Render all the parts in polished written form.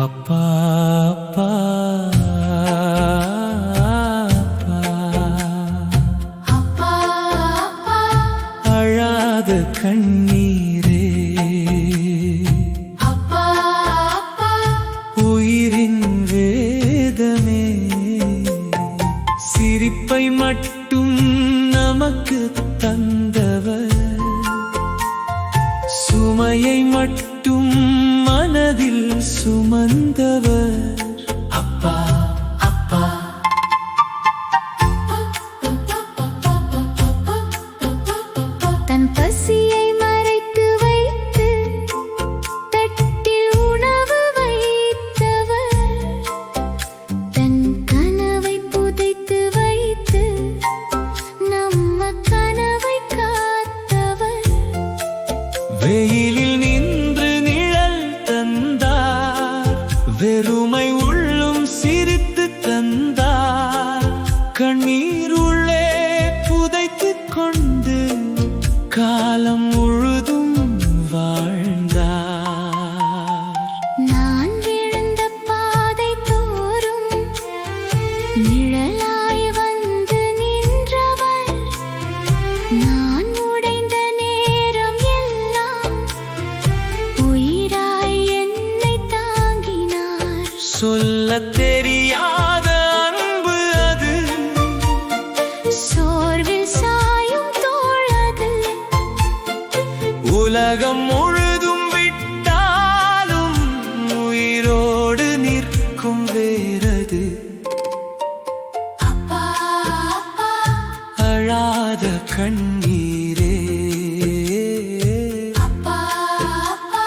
அப்பா அப்பா அப்பா அழாத கண்ணீரே அப்பா உயிரின் வேதமே சிரிப்பை மட்டும் நமக்கு தந்தவர் சுமையை மட்டும் மனதில் சுமந்தவர் அப்பா அப்பா தன் பசியை மறைத்து வைத்து தட்டில் உணவு வைத்தவர் தன் கனவை புதைத்து வைத்து நம்ம கனவை காத்தவர் வெயிலில் நின்று நிழல் தந்தார் வெறுமை உள்ளும் சிரித்து தந்தார் கண்ணீர் உள்ளே புதைத்துக் கொண்டு காலம் முழுதும் வாழ்ந்தார் நான் விழுந்த பாதை தோறும் நிழலாய் வந்து நின்றவர் நான் உடைந்த நேரம் எல்லாம் உயிராய் என்னை தாங்கினார் சொல்லத் தெரியாத அன்பு அது சோர்வில் சாயும் தோழது உலகம் முழுதும் விட்டாலும் உயிரோடு நிற்கும் வேறது அப்பா அப்பா அழாத கண்ணீரே அப்பா அப்பா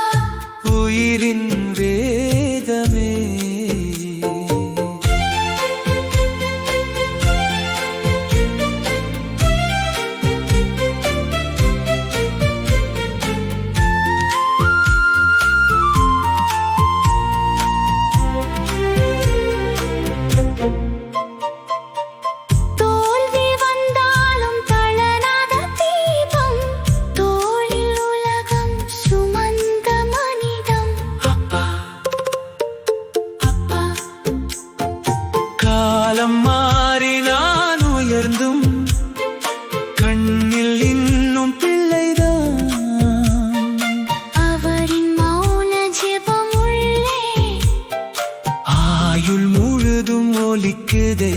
உயிரின் வேதமே தோல்வி வந்தாலும் தளராத தீபம் தோளில் உலகம் சுமந்த மனிதம் அப்பா அப்பா காலம் மாறி நான் உயர்ந்தும் கண்ணில் இன்னும் பிள்ளைதான் அவரின் மௌன ஜெபம் உள்ளே ஆயுள் முழுதும் ஒலிக்குதே